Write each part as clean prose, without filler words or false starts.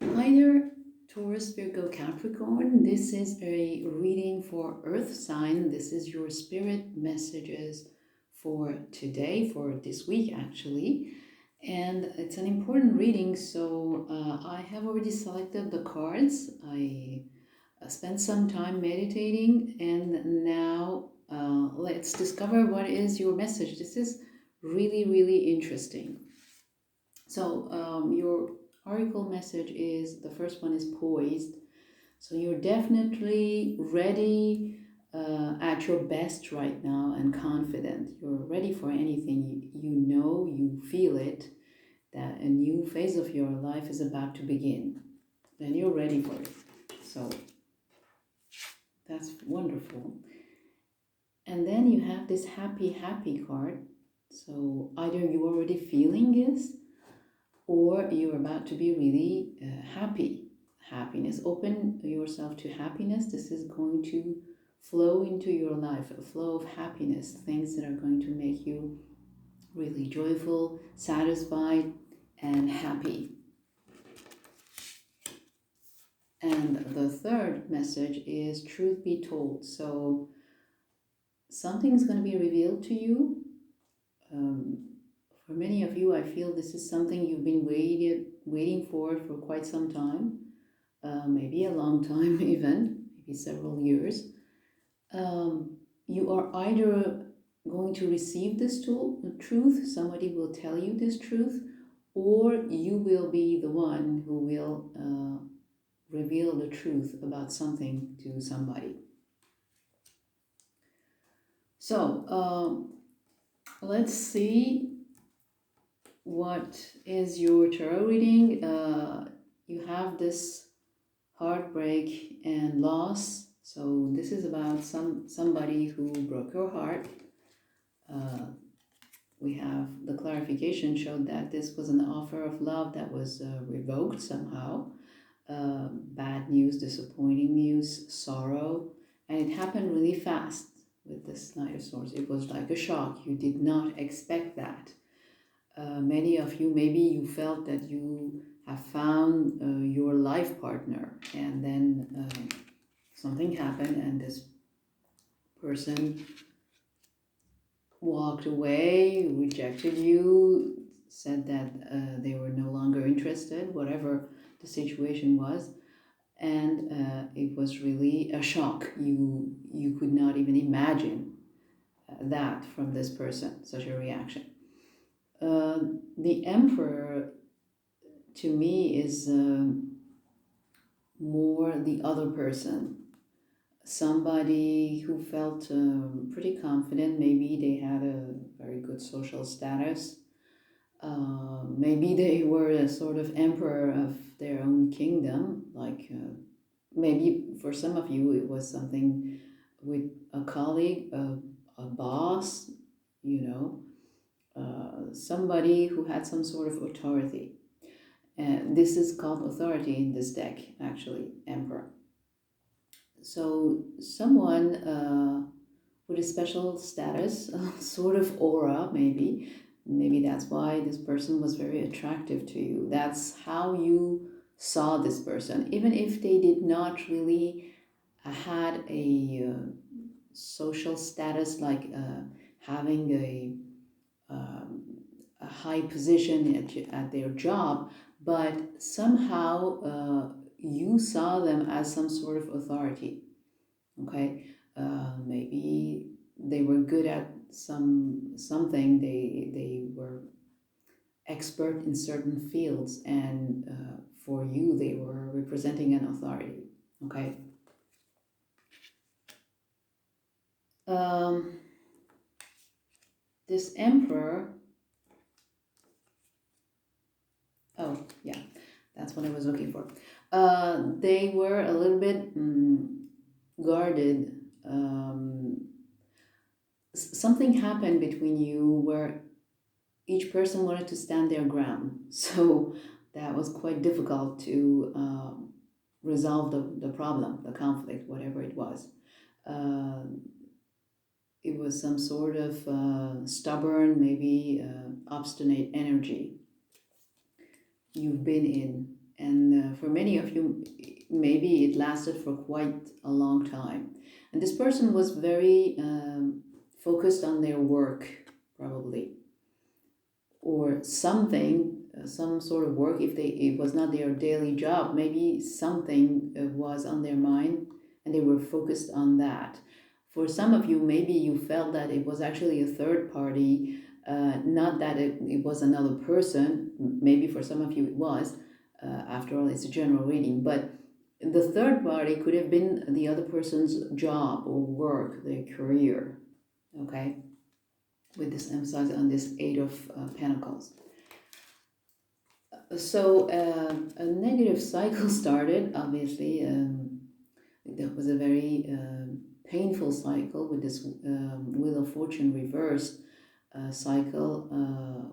Hi there, Taurus, Virgo, Capricorn. This is a reading for Earth sign. This is your spirit messages for today, for this week actually. And it's an important reading, so I have already selected the cards. I spent some time meditating, and now let's discover what is your message. This is really, really interesting. So your oracle message is, the first one is poised. So you're definitely ready, at your best right now, and confident. You're ready for anything. You know, you feel it, that a new phase of your life is about to begin. Then you're ready for it. So that's wonderful. And then you have this happy, happy card. So either you're already feeling this, or you're about to be really happy. Happiness. Open yourself to happiness. This is going to flow into your life, a flow of happiness, things that are going to make you really joyful, satisfied, and happy. And the third message is truth be told. So something's going to be revealed to you. For many of you, I feel this is something you've been waiting for quite some time. Maybe a long time even, maybe several years. You are either going to receive this truth, somebody will tell you this truth, or you will be the one who will reveal the truth about something to somebody. So let's see what is your tarot reading. You have this heartbreak and loss. So this is about somebody who broke your heart. We have the clarification showed that this was an offer of love that was revoked somehow. Bad news, disappointing news, sorrow, and it happened really fast with this Knight of Swords. It was like a shock. You did not expect that. Many of you, maybe you felt that you have found your life partner, and then something happened and this person walked away, rejected you, said that they were no longer interested, whatever the situation was. And it was really a shock. You could not even imagine that from this person, such a reaction. The Emperor, to me, is more the other person. Somebody who felt pretty confident. Maybe they had a very good social status. Maybe they were a sort of emperor of their own kingdom. Like maybe for some of you it was something with a colleague, a boss, you know, somebody who had some sort of authority. And this is called authority in this deck, actually, emperor. So someone with a special status, sort of aura, maybe that's why this person was very attractive to you. That's how you saw this person, even if they did not really had a social status, like having a high position at their job, but somehow you saw them as some sort of authority. Okay, maybe they were good at something. They were expert in certain fields, and for you they were representing an authority. Okay. This emperor. Oh yeah, that's what I was looking for. They were a little bit guarded. Something happened between you where each person wanted to stand their ground. So that was quite difficult to resolve the problem, the conflict, whatever it was. Uh, it was some sort of stubborn, maybe obstinate energy you've been in. And for many of you, maybe it lasted for quite a long time. And this person was very focused on their work, probably, or something, some sort of work. If it was not their daily job, maybe something was on their mind, and they were focused on that. For some of you, maybe you felt that it was actually a third party, not that it was another person. Maybe for some of you it was. After all, it's a general reading, but the third party could have been the other person's job or work, their career, okay? With this emphasis on this Eight of Pentacles. So a negative cycle started, obviously. That was a very painful cycle with this Wheel of Fortune reversed cycle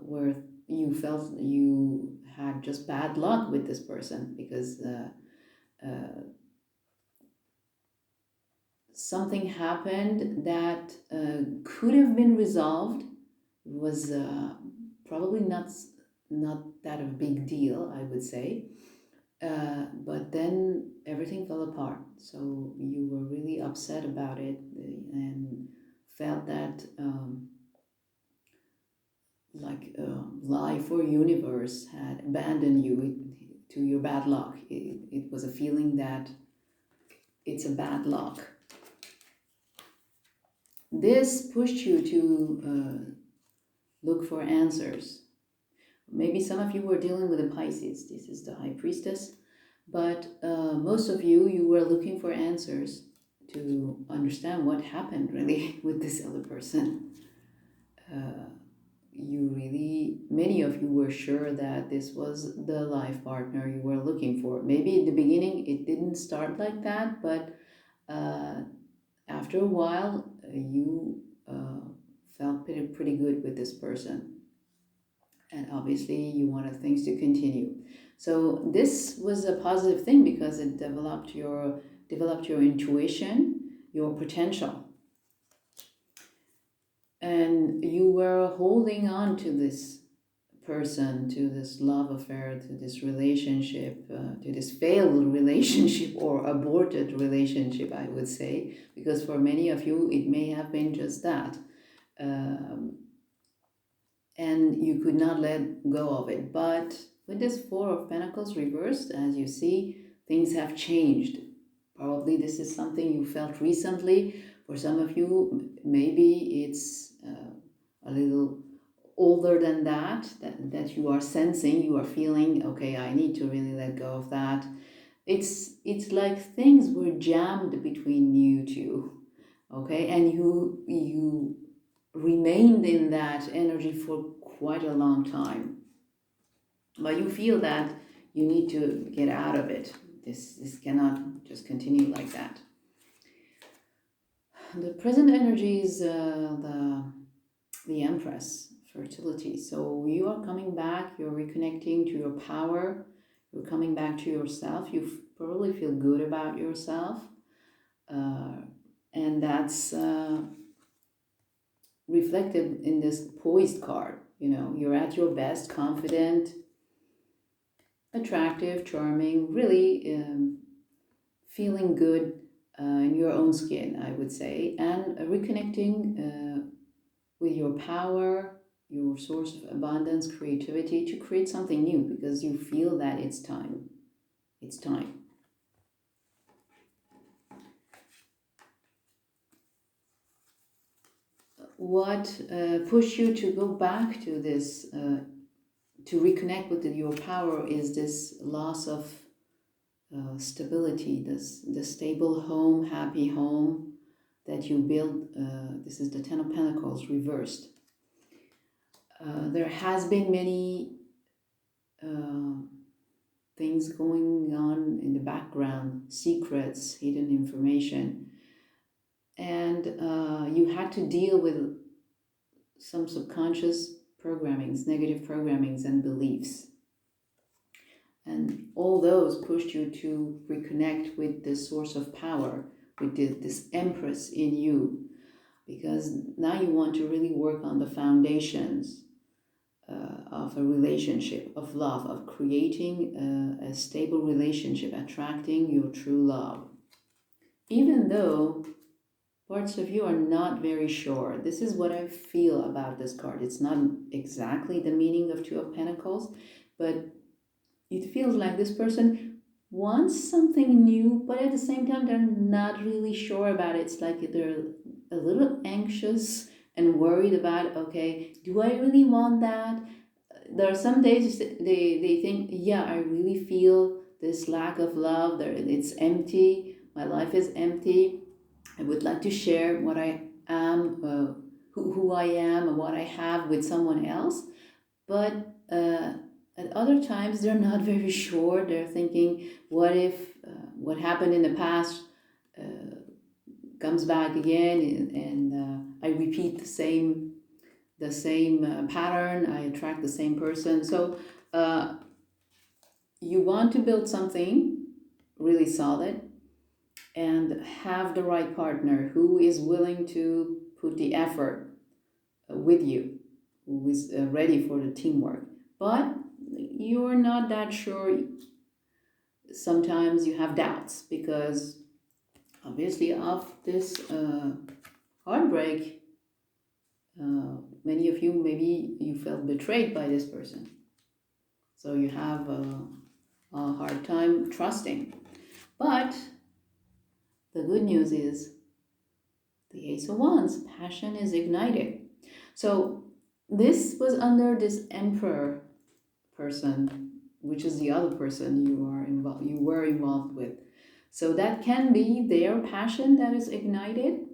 where you felt you had just bad luck with this person because something happened that could have been resolved. It was probably not that a big deal, I would say. But then everything fell apart. So you were really upset about it and felt that life or universe had abandoned you to your bad luck. It was a feeling that it's a bad luck. This pushed you to look for answers. Maybe some of you were dealing with a Pisces. This is the High Priestess. But most of you were looking for answers to understand what happened really with this other person. Many of you were sure that this was the life partner you were looking for. Maybe in the beginning it didn't start like that, but after a while you felt pretty good with this person. And obviously you wanted things to continue. So this was a positive thing because it developed your intuition, your potential. And you were holding on to this person, to this love affair, to this relationship, to this failed relationship or aborted relationship, I would say, because for many of you it may have been just that. And you could not let go of it. But with this Four of Pentacles reversed, as you see, things have changed. Probably this is something you felt recently. For some of you, maybe it's a little older than that you are sensing, you are feeling, okay, I need to really let go of that. It's like things were jammed between you two, okay? And you remained in that energy for quite a long time, but you feel that you need to get out of it. This cannot just continue like that. The present energy is the Empress, fertility. So you are coming back, you're reconnecting to your power, you're coming back to yourself. You probably feel good about yourself, and that's reflected in this poised card. You know, you're at your best, confident, attractive, charming, really feeling good in your own skin, I would say, and reconnecting with your power, your source of abundance, creativity, to create something new because you feel that it's time. It's time. What pushed you to go back to this, to reconnect with your power, is this loss of stability, the stable home, happy home that you build. This is the Ten of Pentacles reversed. There has been many things going on in the background, secrets, hidden information, and you had to deal with some subconscious programmings, negative programmings and beliefs. And all those pushed you to reconnect with the source of power, with this Empress in you, because now you want to really work on the foundations of a relationship, of love, of creating a stable relationship, attracting your true love. Even though parts of you are not very sure. This is what I feel about this card. It's not exactly the meaning of Two of Pentacles, but it feels like this person wants something new, but at the same time, they're not really sure about it. It's like they're a little anxious and worried about, okay, do I really want that? There are some days they think, yeah, I really feel this lack of love. It's empty. My life is empty. I would like to share what I am, who I am, and what I have with someone else. But at other times, they're not very sure. They're thinking, what if what happened in the past comes back again, and I repeat the same pattern. I attract the same person. So you want to build something really solid and have the right partner who is willing to put the effort with you, who is ready for the teamwork. But you're not that sure. Sometimes you have doubts because obviously of this heartbreak, many of you, maybe you felt betrayed by this person. So you have a hard time trusting. But the good news is the Ace of Wands, passion is ignited. So this was under this Emperor person, which is the other person you were involved with. So that can be their passion that is ignited.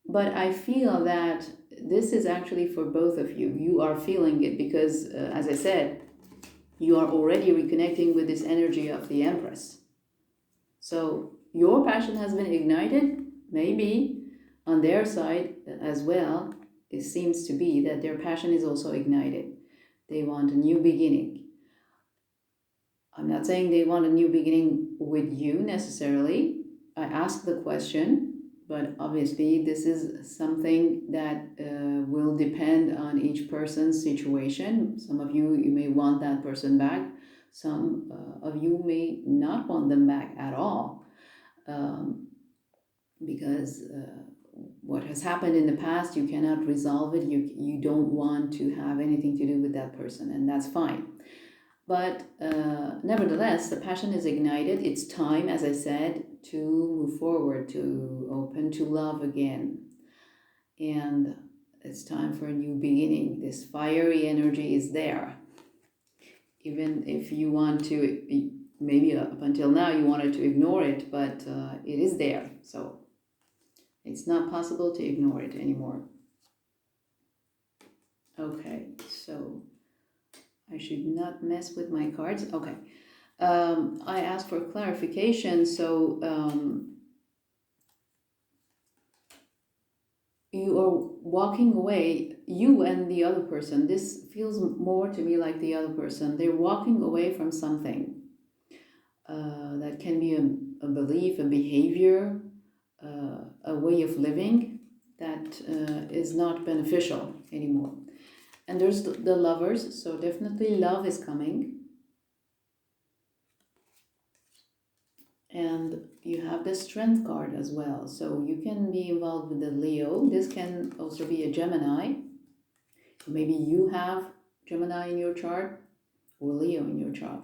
But I feel that this is actually for both of you. You are feeling it because, as I said, you are already reconnecting with this energy of the Empress. So your passion has been ignited. Maybe on their side as well, it seems to be that their passion is also ignited. They want a new beginning. I'm not saying they want a new beginning with you necessarily. I asked the question, but obviously this is something that will depend on each person's situation. Some of you may want that person back. Some of you may not want them back at all, because what has happened in the past, you cannot resolve it. You don't want to have anything to do with that person, and that's fine. But nevertheless, the passion is ignited. It's time, as I said, to move forward, to open to love again. And it's time for a new beginning. This fiery energy is there. Even if you want to, maybe up until now you wanted to ignore it, but it is there. So it's not possible to ignore it anymore. Okay, so I should not mess with my cards. Okay. I asked for clarification. So you are walking away, you and the other person. This feels more to me like the other person. They're walking away from something. That can be a belief, a behavior, a way of living that is not beneficial anymore. And there's the lovers, so definitely love is coming. And you have the Strength card as well. So you can be involved with the Leo. This can also be a Gemini. Maybe you have Gemini in your chart or Leo in your chart.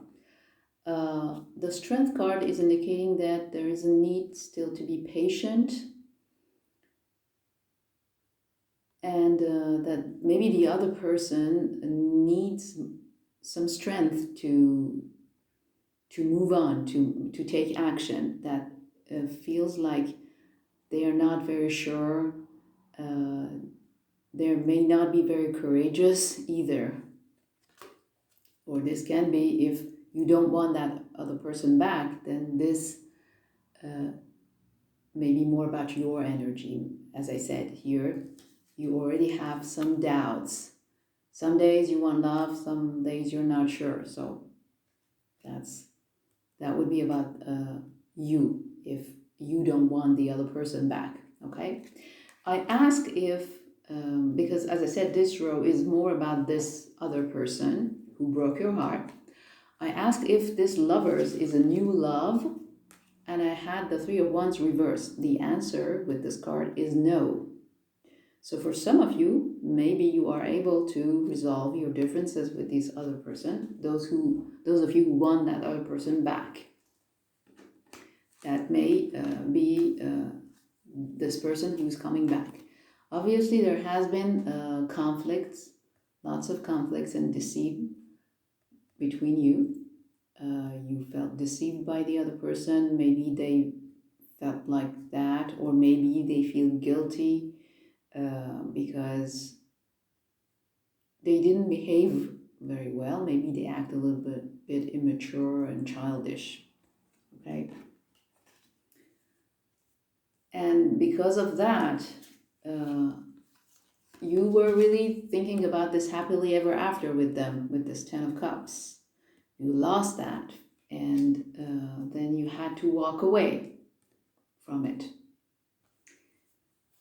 The Strength card is indicating that there is a need still to be patient, and that maybe the other person needs some strength to move on, to take action, that feels like they are not very sure. They may not be very courageous either. Or this can be, if you don't want that other person back, then this may be more about your energy. As I said here, you already have some doubts. Some days you want love, some days you're not sure. So that would be about you, if you don't want the other person back, okay? I ask if because as I said, this row is more about this other person who broke your heart. I asked if this lovers is a new love, and I had the Three of Wands reversed. The answer with this card is no. So for some of you, maybe you are able to resolve your differences with this other person, those of you who want that other person back. That may be this person who's coming back. Obviously, there has been conflicts, lots of conflicts and deceit between you. You felt deceived by the other person. Maybe they felt like that, or maybe they feel guilty because they didn't behave very well. Maybe they act a little bit immature and childish. Okay. And because of that, you were really thinking about this happily ever after with them, with this Ten of Cups. You lost that, and then you had to walk away from it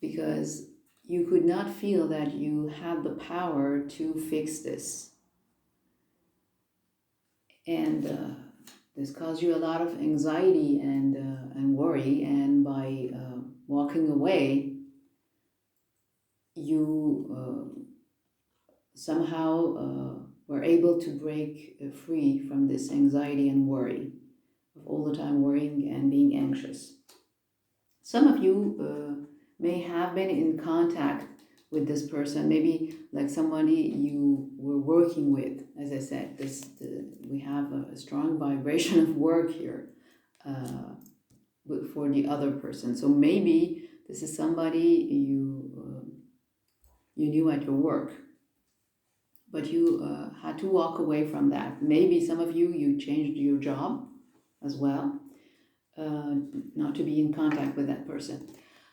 because you could not feel that you had the power to fix this. And this caused you a lot of anxiety and worry, and by walking away, you somehow were able to break free from this anxiety and worry of all the time worrying and being anxious. Some of you may have been in contact with this person, maybe like somebody you were working with. As I said, we have a strong vibration of work here for the other person. So maybe this is somebody you knew at your work, but you had to walk away from that. Maybe some of you changed your job as well, not to be in contact with that person.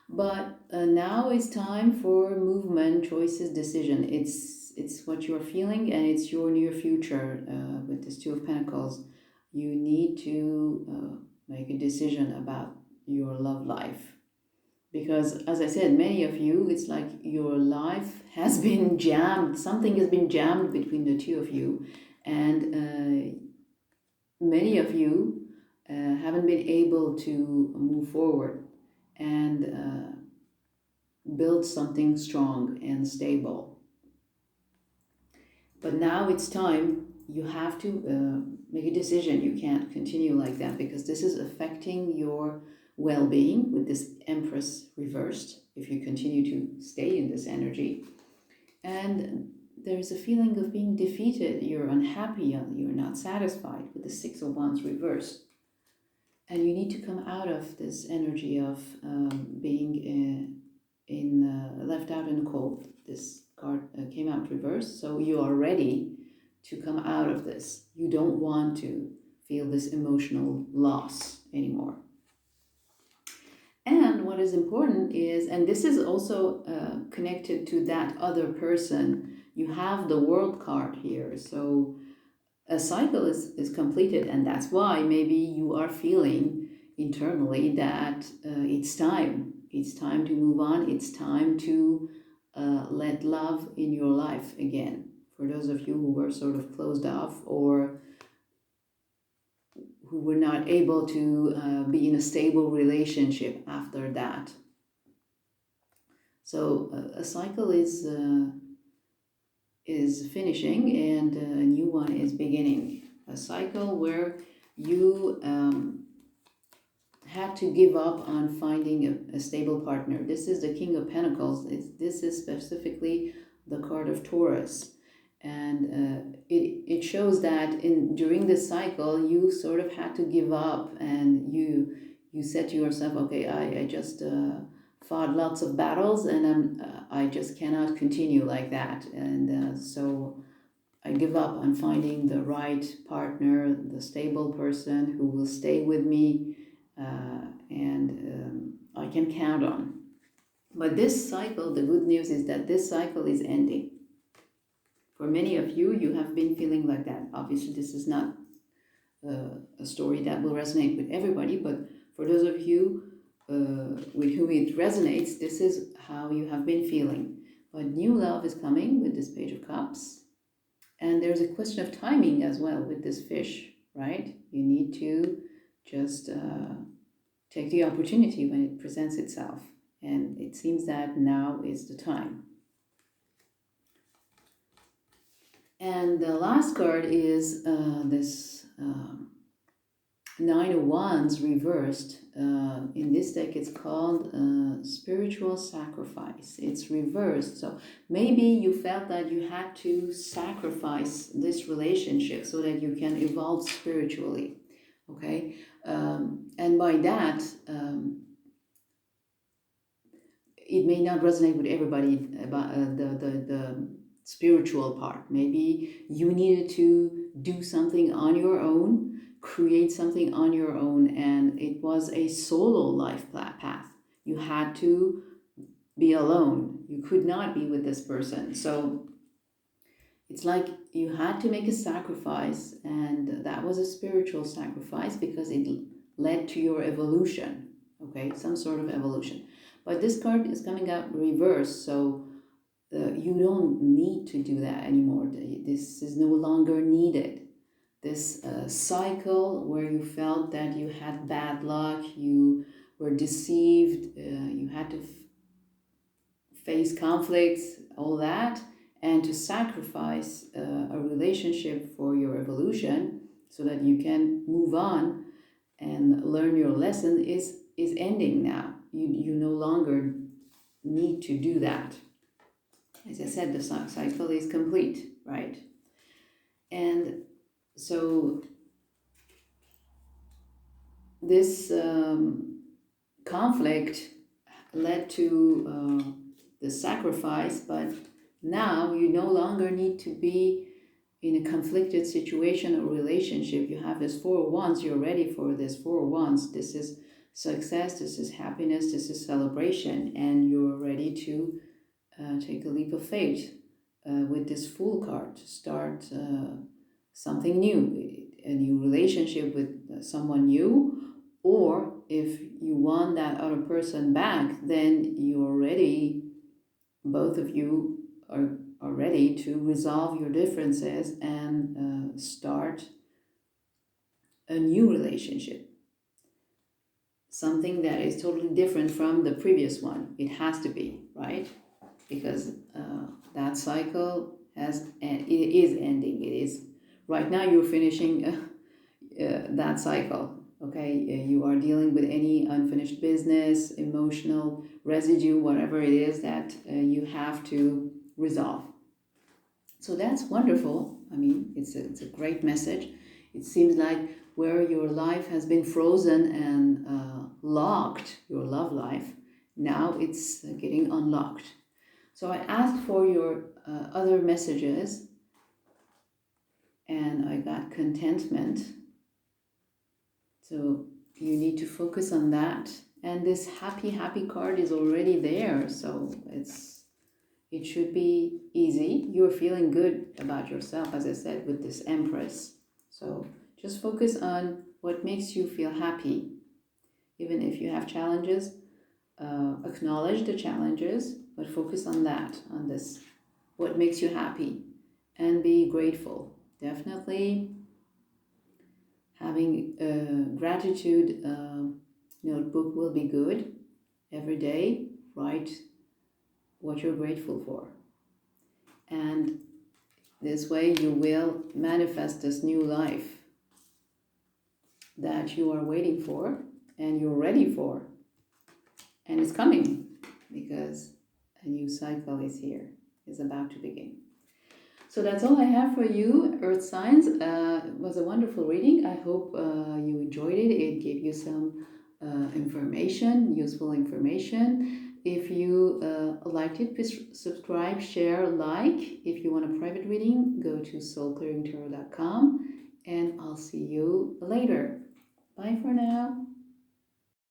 But now it's time for movement, choices, decision. It's what you're feeling, and it's your near future. With this Two of Pentacles, you need to make a decision about your love life. Because, as I said, many of you, it's like your life has been jammed. Something has been jammed between the two of you. And many of you haven't been able to move forward and build something strong and stable. But now it's time. You have to make a decision. You can't continue like that because this is affecting your well-being with this Empress reversed if you continue to stay in this energy. And there's a feeling of being defeated. You're unhappy, you're not satisfied with the Six of Wands reversed. And you need to come out of this energy of being left out in the cold. This card came out reversed, so you are ready to come out of this. You don't want to feel this emotional loss anymore. And what is important is, and this is also connected to that other person, you have the World card here. So a cycle is completed, and that's why maybe you are feeling internally that it's time. It's time to move on. It's time to let love in your life again. For those of you who were sort of closed off or who were not able to be in a stable relationship after that. So a cycle is finishing and a new one is beginning. A cycle where you had to give up on finding a stable partner. This is the King of Pentacles. This is specifically the card of Taurus. And it shows that during this cycle, you sort of had to give up, and you said to yourself, okay, I just fought lots of battles, and I just cannot continue like that. And so I give up on finding the right partner, the stable person who will stay with me and I can count on. But this cycle, the good news is that this cycle is ending. For many of you, you have been feeling like that. Obviously, this is not a story that will resonate with everybody, but for those of you with whom it resonates, this is how you have been feeling. But new love is coming with this Page of Cups. And there's a question of timing as well with this fish, right? You need to just take the opportunity when it presents itself. And it seems that now is the time. And the last card is this Nine of Wands reversed. In this deck, it's called Spiritual Sacrifice. It's reversed. So maybe you felt that you had to sacrifice this relationship so that you can evolve spiritually. Okay? And by that, it may not resonate with everybody about the spiritual part. Maybe you needed to do something on your own, create something on your own, and it was a solo life path. You had to be alone. You could not be with this person. So it's like you had to make a sacrifice, and that was a spiritual sacrifice because it led to your evolution, okay? Some sort of evolution. But this card is coming out reversed, so you don't need to do that anymore. This is no longer needed. This cycle where you felt that you had bad luck, you were deceived, you had to face conflicts, all that, and to sacrifice a relationship for your evolution so that you can move on and learn your lesson is ending now. You no longer need to do that. As I said, the cycle is complete, right? And so this conflict led to the sacrifice, but now you no longer need to be in a conflicted situation or relationship. You have this Four of Wands, you're ready for this Four of Wands. This is success, this is happiness, this is celebration, and you're ready to take a leap of faith with this Fool card to start something new, a new relationship with someone new, or if you want that other person back, then you're ready, both of you are ready to resolve your differences and start a new relationship. Something that is totally different from the previous one. It has to be, right? Because that cycle it is ending. It is right now. You're finishing that cycle. Okay, you are dealing with any unfinished business, emotional residue, whatever it is that you have to resolve. So that's wonderful. I mean, it's a great message. It seems like where your life has been frozen and locked, your love life, now it's getting unlocked. So I asked for your other messages, and I got contentment. So you need to focus on that. And this happy card is already there. So it should be easy. You're feeling good about yourself, as I said, with this Empress. So just focus on what makes you feel happy. Even if you have challenges, acknowledge the challenges, but focus on that, on this, what makes you happy, and be grateful. Definitely having a gratitude notebook will be good. Every day, write what you're grateful for. And this way you will manifest this new life that you are waiting for and you're ready for. And it's coming because a new cycle is here, is about to begin. So that's all I have for you, Earth signs. It was a wonderful reading. I hope you enjoyed it. It gave you some information, useful information. If you liked it, please subscribe, share, like. If you want a private reading, go to soulclearingtarot.com, and I'll see you later. Bye for now.